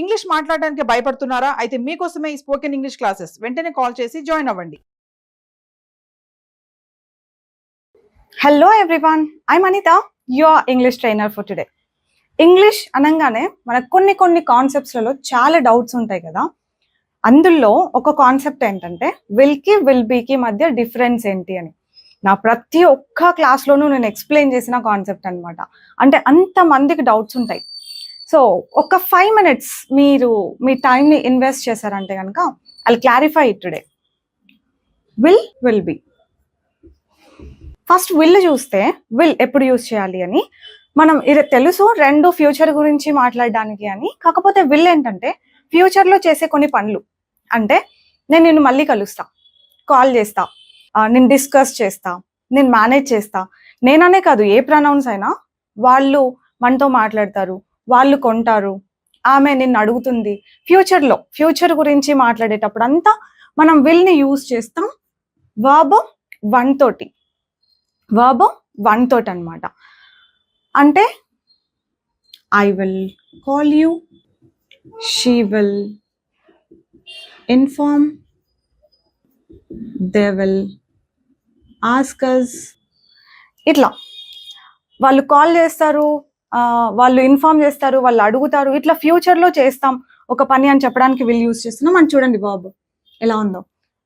English మాట్లాడడానికి భయపడుతున్నారా? అయితే మీకోసమే ఈ స్పోకెన్ ఇంగ్లీష్ క్లాసెస్. వెంటనే కాల్ చేసి జాయిన్ అవ్వండి. Hello everyone, I'm Anitha, your English trainer for today. English అనగానే మనకు కొన్ని కాన్సెప్ట్స్లలో చాలా డౌట్స్ ఉంటాయి కదా. అందులో ఒక కాన్సెప్ట్ ఏంటంటే విల్కి విల్ బీకి మధ్య డిఫరెన్స్ ఏంటి అని. నా ప్రతి ఒక్క క్లాస్లోనూ నేను ఎక్స్ప్లెయిన్ చేసిన కాన్సెప్ట్ అనమాట. అంటే అంతమందికి డౌట్స్ ఉంటాయి. సో ఒక 5 minutes మీరు మీ టైంని ఇన్వెస్ట్ చేశారంటే కనుక I clarify it today. Will be. First will చూస్తే విల్ ఎప్పుడు యూజ్ చేయాలి అని మనం ఇది తెలుసు, రెండు ఫ్యూచర్ గురించి మాట్లాడడానికి అని. కాకపోతే విల్ ఏంటంటే ఫ్యూచర్లో చేసే కొన్ని పనులు. అంటే నేను నిన్ను మళ్ళీ కలుస్తా, కాల్ చేస్తా, నేను డిస్కస్ చేస్తా, నేను మేనేజ్ చేస్తా. నేననే కాదు, ఏ ప్రొనౌన్స్ అయినా వాళ్ళు మనతో మాట్లాడతారు, వాళ్ళు కొంటారు, ఆమె నిన్ను అడుగుతుంది. ఫ్యూచర్ గురించి మాట్లాడేటప్పుడు అంతా మనం విల్ని యూజ్ చేస్తాం వర్బ్ వన్ తోటి అనమాట. అంటే I will call you, she will inform, they will ask us. ఇట్లా వాళ్ళు కాల్ చేస్తారు, వాళ్ళు ఇన్ఫార్మ్ చేస్తారు, వాళ్ళు అడుగుతారు. ఇట్లా ఫ్యూచర్లో చేస్తాం ఒక పని అని చెప్పడానికి విల్ యూజ్ చేస్తున్నాం. మనం చూడండి వర్బ్ ఎలా ఉందో.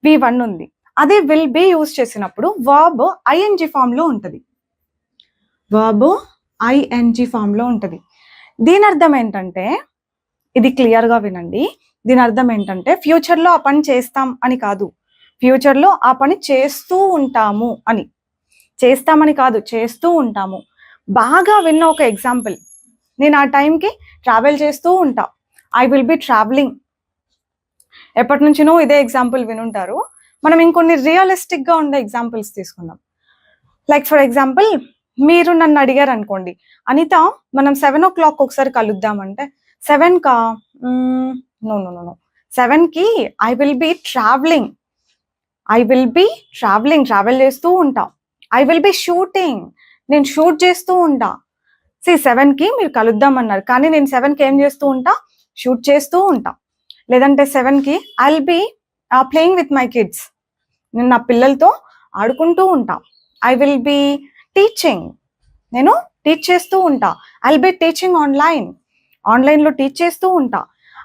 V1 ఉంది. అదే విల్ బి యూజ్ చేసినప్పుడు వర్బ్ ఐఎన్జి ఫామ్లో ఉంటుంది. దీని అర్థం ఏంటంటే, ఇది క్లియర్గా వినండి. దీని అర్థం ఏంటంటే ఫ్యూచర్లో ఆ పని చేస్తాం అని కాదు, ఫ్యూచర్లో ఆ పని చేస్తూ ఉంటాము అని. చేస్తామని కాదు, చేస్తూ ఉంటాము. బాగా విన్న ఒక ఎగ్జాంపుల్, నేను ఆ టైంకి ట్రావెల్ చేస్తూ ఉంటా, ఐ విల్ బి ట్రావెలింగ్. ఎప్పటి నుంచినో ఇదే ఎగ్జాంపుల్ వినుంటారు. మనం ఇంకొన్ని రియలిస్టిక్గా ఉండే ఎగ్జాంపుల్స్ తీసుకుందాం. లైక్ ఫర్ ఎగ్జాంపుల్, మీరు నన్ను అడిగారు అనుకోండి, అనిత మనం 7 o'clock ఒకసారి కలుద్దామంటే 7కా? నో, 7కి I will be travelling. Travel చేస్తూ ఉంటా. ఐ విల్ బి షూటింగ్, నేను షూట్ చేస్తూ ఉంటా. 7కి మీరు కలుద్దామన్నారు, కానీ నేను 7కి ఏం చేస్తూ ఉంటా? షూట్ చేస్తూ ఉంటా. లేదంటే 7కి I will be playing with my kids, నేను నా పిల్లలతో ఆడుకుంటూ ఉంటా. ఐ విల్ బి టీచింగ్, నేను టీచ్ చేస్తూ ఉంటా. ఐ విల్ బి టీచింగ్ ఆన్లైన్లో టీచ్ చేస్తూ ఉంటా.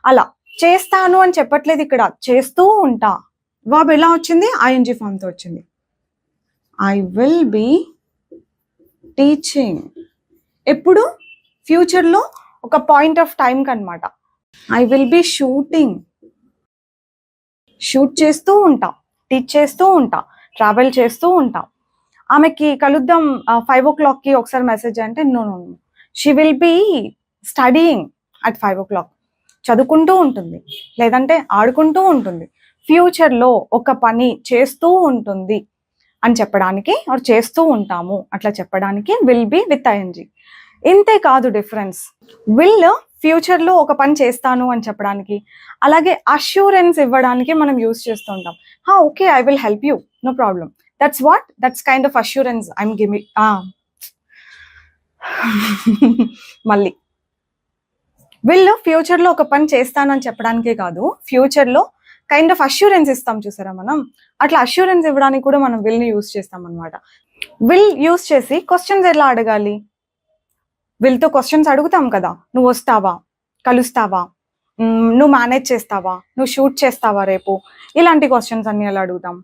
అలా చేస్తాను అని చెప్పట్లేదు ఇక్కడ, చేస్తూ ఉంటా. వర్బ్ ఎలా వచ్చింది? ఐఎన్జి ఫామ్తో వచ్చింది. ఐ విల్ బి టీచింగ్ ఎప్పుడు? ఫ్యూచర్లో ఒక పాయింట్ ఆఫ్ టైంకి అనమాట. I will be shooting, shoot చేస్తూ ఉంటా, టీచ్ చేస్తూ ఉంటా, ట్రావెల్ చేస్తూ ఉంటా. ఆమెకి కలుద్దాం 5 o'clockకి ఒకసారి మెసేజ్ అంటే no, she will be studying at 5 o'clock. చదువుకుంటూ ఉంటుంది, లేదంటే ఆడుకుంటూ ఉంటుంది. ఫ్యూచర్లో ఒక పని చేస్తూ ఉంటుంది అని చెప్పడానికి, ఆర్ చేస్తూ ఉంటాము అట్లా చెప్పడానికి విల్ బి విత్ ఐఎన్జి. ఇంతే కాదు డిఫరెన్స్. విల్ ఫ్యూచర్లో ఒక పని చేస్తాను అని చెప్పడానికి, అలాగే అష్యూరెన్స్ ఇవ్వడానికి మనం యూజ్ చేస్తూ ఉంటాం. Okay, I will help you, no problem. That's kind of assurance I'm giving. మళ్ళీ విల్ ఫ్యూచర్లో ఒక పని చేస్తాను అని చెప్పడానికే కాదు, ఫ్యూచర్లో కైండ్ ఆఫ్ అష్యూరెన్స్ ఇస్తాం చూసారా మనం, అట్లా అష్యూరెన్స్ ఇవ్వడానికి కూడా మనం విల్ని యూజ్ చేస్తాం అనమాట. విల్ యూజ్ చేసి క్వశ్చన్స్ ఎలా అడగాలి? విల్తో క్వశ్చన్స్ అడుగుతాం కదా, నువ్వు వస్తావా, కలుస్తావా, నువ్వు మేనేజ్ చేస్తావా, నువ్వు షూట్ చేస్తావా రేపు, ఇలాంటి క్వశ్చన్స్ అన్ని ఎలా అడుగుతాం?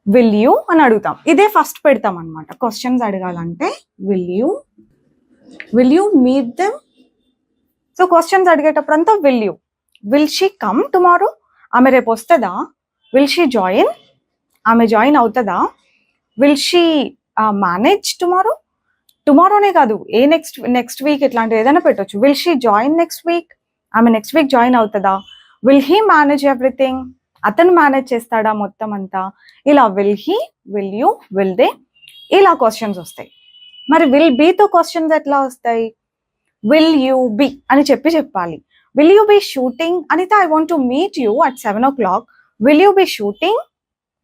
విల్ యూ అని అడుగుతాం. ఇదే ఫస్ట్ పెడతాం అనమాట. క్వశ్చన్స్ అడగాలంటే will you meet them. So questions అడిగేటప్పుడు అంతా విల్ షీ కమ్ టుమారో, ఆమె రేపు వస్తుందా? విల్ షీ జాయిన్, ఆమె జాయిన్ అవుతుందా? విల్ షీ మేనేజ్ టుమారోనే కాదు, నెక్స్ట్ వీక్ ఇట్లాంటివి ఏదైనా పెట్టవచ్చు. Will she join next week, ఆమె నెక్స్ట్ వీక్ జాయిన్ అవుతుందా? విల్ హీ మేనేజ్ ఎవ్రీథింగ్, అతను మేనేజ్ చేస్తాడా మొత్తం అంతా? ఇలా will he, will you, will they, ఇలా క్వశ్చన్స్ వస్తాయి. మరి విల్ బీతో క్వశ్చన్స్ ఎట్లా వస్తాయి? విల్ యూ బి అని చెప్పాలి. Will you be shooting? Anitha, I want to meet you at 7 o'clock. Will you be shooting?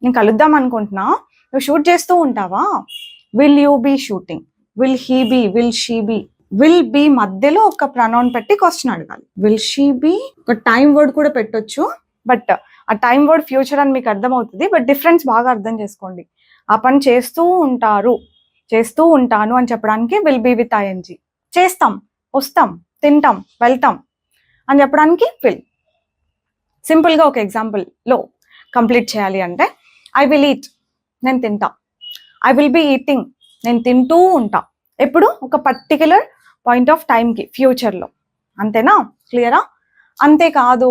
నేను కలుద్దాం అనుకుంటున్నా, నువ్వు షూట్ చేస్తూ ఉంటావా? Will you be shooting. Will he be, will she be, will be మధ్యలో ఒక ప్రనౌన్ పెట్టి క్వశ్చన్ అడగాలి. విల్ షీ బి, ఒక టైం వర్డ్ కూడా పెట్టొచ్చు, బట్ ఆ టైం వర్డ్ ఫ్యూచర్ అని మీకు అర్థమవుతుంది, బట్ డిఫరెన్స్ బాగా అర్థం చేసుకోండి. ఆ పని చేస్తూ ఉంటారు, చేస్తూ ఉంటాను అని చెప్పడానికి విల్ బి విత్ ఐఎన్జి. చేస్తాం, వస్తాం, తింటాం, వెళ్తాం అని చెప్పడానికి విల్. సింపుల్గా ఒక ఎగ్జాంపుల్లో కంప్లీట్ చేయాలి అంటే ఐ విల్ ఈట్, నేను తింటా. ఐ విల్ బి ఈటింగ్, నేను తింటూ ఉంటా. ఎప్పుడు? ఒక పర్టిక్యులర్ పాయింట్ ఆఫ్ టైంకి, ఫ్యూచర్లో. అంతేనా? క్లియరా? అంతేకాదు,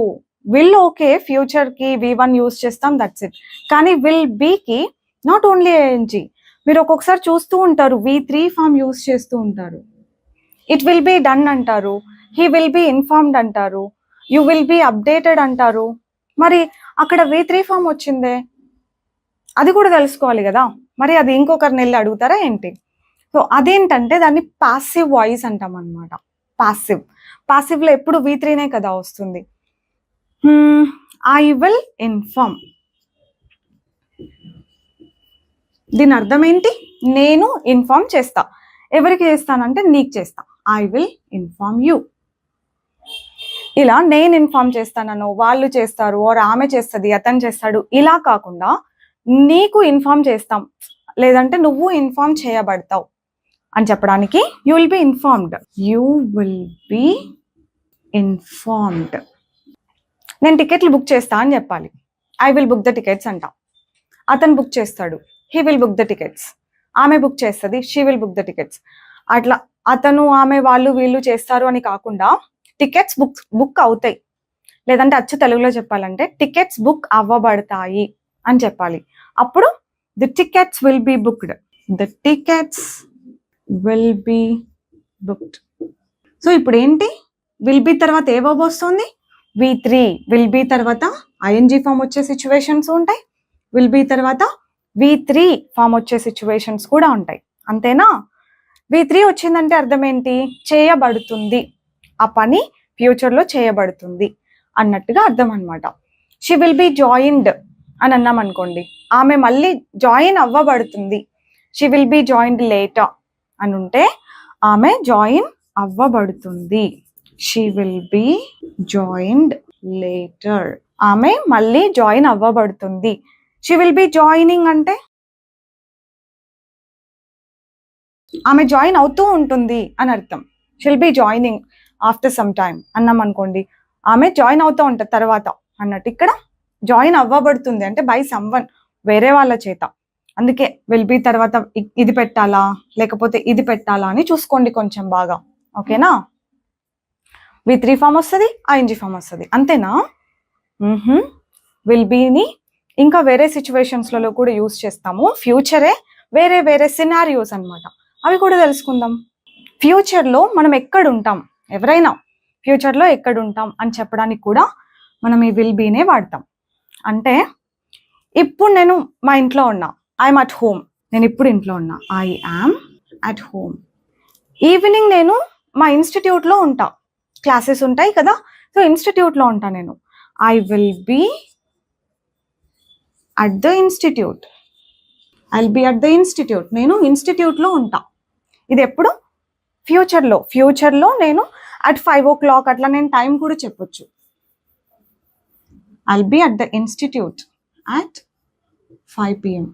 విల్ ఓకే ఫ్యూచర్కి V1 యూజ్ చేస్తాం, దట్స్ ఇట్. కానీ విల్ బీకి నాట్ ఓన్లీ ఐఎన్జి, మీరు ఒక్కొక్కసారి చూస్తూ ఉంటారు V3 ఫామ్ యూజ్ చేస్తూ ఉంటారు. ఇట్ విల్ బి డన్ అంటారు, హీ విల్ బి ఇన్ఫార్మ్డ్ అంటారు, యూ విల్ బి అప్డేటెడ్ అంటారు. మరి అక్కడ V3 ఫామ్ వచ్చిందే, అది కూడా తెలుసుకోవాలి కదా. మరి అది ఇంకొకరిని వెళ్ళి అడుగుతారా ఏంటి? సో అదేంటంటే దాన్ని పాసివ్ వాయిస్ అంటాం అనమాట. పాసివ్లో ఎప్పుడు V3నే కదా వస్తుంది. ఐ విల్ ఇన్ఫార్మ్, దీని అర్థం ఏంటి? నేను ఇన్ఫార్మ్ చేస్తా. ఎవరికి చేస్తానంటే నీకు చేస్తా. I will inform you. ఇలా నేను ఇన్ఫార్మ్ చేస్తానను, వాళ్ళు చేస్తారు, ఆర్ ఆమె చేస్తుంది, అతను చేస్తాడు, ఇలా కాకుండా నీకు ఇన్ఫార్మ్ చేస్తాం, లేదంటే నువ్వు ఇన్ఫార్మ్ చేయబడతావు అని చెప్పడానికి you will be informed. You will be informed. నేను టికెట్లు బుక్ చేస్తా అని చెప్పాలి. I will book the tickets అంట. అతను బుక్ చేస్తాడు, he will book the tickets. ఆమె బుక్ చేస్తుంది, she will book the tickets. అట్లా అతను, ఆమె, వాళ్ళు, వీళ్ళు చేస్తారు అని కాకుండా టికెట్స్ బుక్ అవుతాయి, లేదంటే అచ్చు తెలుగులో చెప్పాలంటే టికెట్స్ బుక్ అవ్వబడతాయి అని చెప్పాలి. అప్పుడు the tickets will be booked. The tickets will be booked. So ఇప్పుడు ఏంటి? విల్ బి తర్వాత ఏ వర్బ్ వస్తుంది? V3. విల్ బి తర్వాత ఐఎన్జి ఫామ్ వచ్చే సిచ్యువేషన్స్ ఉంటాయి, విల్ బి తర్వాత V3 ఫామ్ వచ్చే సిచ్యువేషన్స్ కూడా ఉంటాయి. అంతేనా? V3 వచ్చిందంటే అర్థం ఏంటి? చేయబడుతుంది, ఆ పని ఫ్యూచర్లో చేయబడుతుంది అన్నట్టుగా అర్థం అనమాట. షీ విల్ బి జాయిన్డ్ అని అన్నాం అనుకోండి, ఆమె మళ్ళీ జాయిన్ అవ్వబడుతుంది. She will be joined later అని ఉంటే ఆమె జాయిన్ అవ్వబడుతుంది. She will be joined later, ఆమె మళ్ళీ జాయిన్ అవ్వబడుతుంది. షీ విల్ బి జాయినింగ్ అంటే ఆమె జాయిన్ అవుతూ ఉంటుంది అని అర్థం. She'll be joining after some time అన్నాం అనుకోండి, ఆమె జాయిన్ అవుతూ ఉంటుంది తర్వాత అన్నట్టు. ఇక్కడ జాయిన్ అవ్వబడుతుంది అంటే బై సమ్వన్, వేరే వాళ్ళ చేత. అందుకే విల్ బి తర్వాత ఇది పెట్టాలా లేకపోతే ఇది పెట్టాలా అని చూసుకోండి కొంచెం బాగా. ఓకేనా? V3 ఫామ్ వస్తుంది, ఐఎన్జి ఫామ్ వస్తుంది. అంతేనా? విల్ బీని ఇంకా వేరే సిచ్యువేషన్స్లలో కూడా యూజ్ చేస్తాము. ఫ్యూచరే వేరే వేరే సినారియోస్ అనమాట, అవి కూడా తెలుసుకుందాం. ఫ్యూచర్లో మనం ఎక్కడ ఉంటాం, ఎవరైనా ఫ్యూచర్లో ఎక్కడ ఉంటాం అని చెప్పడానికి కూడా మనం ఈ విల్ బీనే వాడతాం. అంటే ఇప్పుడు నేను మా ఇంట్లో ఉన్నా, ఐఎమ్ అట్ హోమ్. నేను ఇప్పుడు ఇంట్లో ఉన్నా, I am at home. Evening నేను మా ఇన్స్టిట్యూట్లో ఉంటా, క్లాసెస్ ఉంటాయి కదా, సో ఇన్స్టిట్యూట్లో ఉంటా నేను. I will be at the institute. I'll be at the institute, నేను ఇన్స్టిట్యూట్లో ఉంటా. ఇది ఎప్పుడు? ఫ్యూచర్లో నేను అట్ 5 o'clock అట్లా నేను టైం కూడా చెప్పొచ్చు. I'll be at the institute at 5 PM.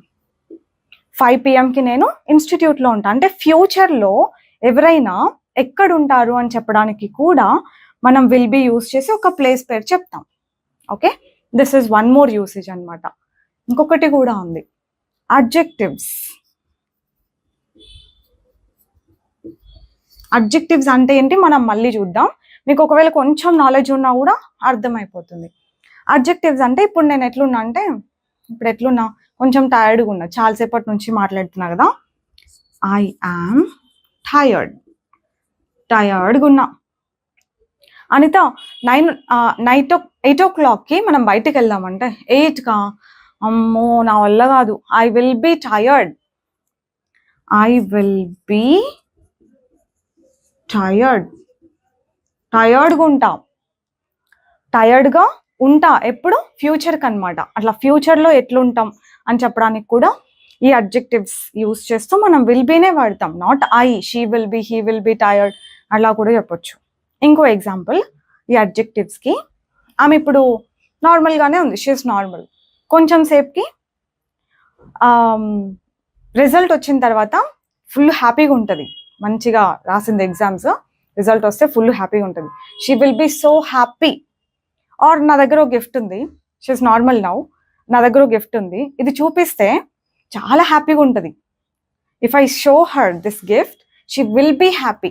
5 PMకి నేను ఇన్స్టిట్యూట్లో ఉంటా. అంటే ఫ్యూచర్లో ఎవరైనా ఎక్కడ ఉంటారు అని చెప్పడానికి కూడా మనం విల్ బి యూజ్ చేసి ఒక ప్లేస్ పేరు చెప్తాం. Okay, this is one more usage అనమాట. ఇంకొకటి కూడా ఉంది, అడ్జెక్టివ్స్. అడ్జెక్టివ్స్ అంటే ఏంటి మనం మళ్ళీ చూద్దాం. మీకు ఒకవేళ కొంచెం నాలెడ్జ్ ఉన్నా కూడా అర్థమైపోతుంది. అడ్జెక్టివ్స్ అంటే ఇప్పుడు నేను ఎట్లున్నా అంటే, ఇప్పుడు ఎట్లున్నా కొంచెం టైర్డ్గా ఉన్నా, చాలాసేపటి నుంచి మాట్లాడుతున్నా కదా. ఐ యామ్ టయర్డ్గా ఉన్నా. అనిత 8 o'clockకి మనం బయటకు వెళ్దామంటే 8కా, అమ్మో నా వల్ల కాదు, I will be tired. I will be టయర్డ్గా ఉంటా ఎప్పుడు? ఫ్యూచర్కి అనమాట. అట్లా ఫ్యూచర్లో ఎట్లుంటాం అని చెప్పడానికి కూడా ఈ అడ్జెక్టివ్స్ యూజ్ చేస్తూ మనం విల్ బీనే వాడతాం. Not I, she will B, he will be tired అలా కూడా చెప్పొచ్చు. ఇంకో ఎగ్జాంపుల్, ఈ అడ్జెక్టివ్స్కి ఆమె ఇప్పుడు నార్మల్గానే ఉంది, షీఈస్ నార్మల్. కొంచెం సేపుకి రిజల్ట్ వచ్చిన తర్వాత ఫుల్ హ్యాపీగా ఉంటుంది, మంచిగా రాసింది ఎగ్జామ్స్, రిజల్ట్ వస్తే ఫుల్ హ్యాపీగా ఉంటుంది. She will be so happy. Or నా దగ్గర ఒక గిఫ్ట్ ఉంది, షీఈస్ నార్మల్ నౌ, నా దగ్గర ఒక గిఫ్ట్ ఉంది, ఇది చూపిస్తే చాలా హ్యాపీగా ఉంటుంది. If I show her this gift she will be happy.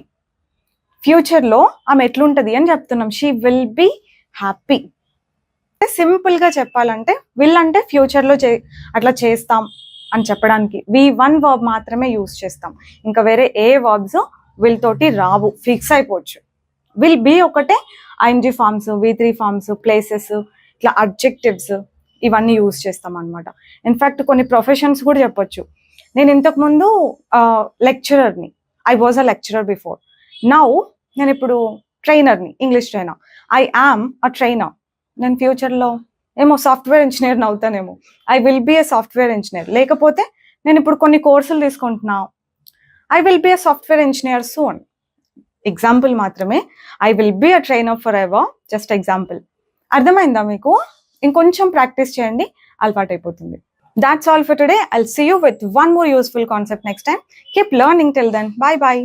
ఫ్యూచర్లో ఆమె ఎట్లుంటుంది అని చెప్తున్నాం, షీ విల్ బీ హ్యాపీ. సింపుల్గా చెప్పాలంటే విల్ అంటే ఫ్యూచర్లో అట్లా చేస్తాం అని చెప్పడానికి V1 వర్బ్ మాత్రమే యూజ్ చేస్తాం. ఇంకా వేరే ఏ వర్బ్స్ విల్ తోటి రావు, ఫిక్స్ అయిపోవచ్చు. విల్ బీ ఒకటే ING forms, V3 forms, places, ఇట్లా అడ్జెక్టివ్స్ ఇవన్నీ యూజ్ చేస్తాం అనమాట. ఇన్ఫ్యాక్ట్ కొన్ని ప్రొఫెషన్స్ కూడా చెప్పొచ్చు. నేను ఇంతకుముందు లెక్చరర్ని, I was a lecturer before. Now నేను ఇప్పుడు ట్రైనర్ని, English trainer. I am a trainer. నేను ఫ్యూచర్లో ఏమో సాఫ్ట్వేర్ ఇంజనీర్ని అవుతానేమో, I will be a software engineer. లేకపోతే నేను ఇప్పుడు కొన్ని కోర్సులు తీసుకుంటున్నా, I will be a software engineer soon. Example మాత్రమే. I will be a trainer forever, just example. అర్థమైందా మీకు? ఇంకొంచెం ప్రాక్టీస్ చేయండి, అలవాటు అయిపోతుంది. That's all for today. I'll see you with one more useful concept next time. Keep learning till then. Bye bye.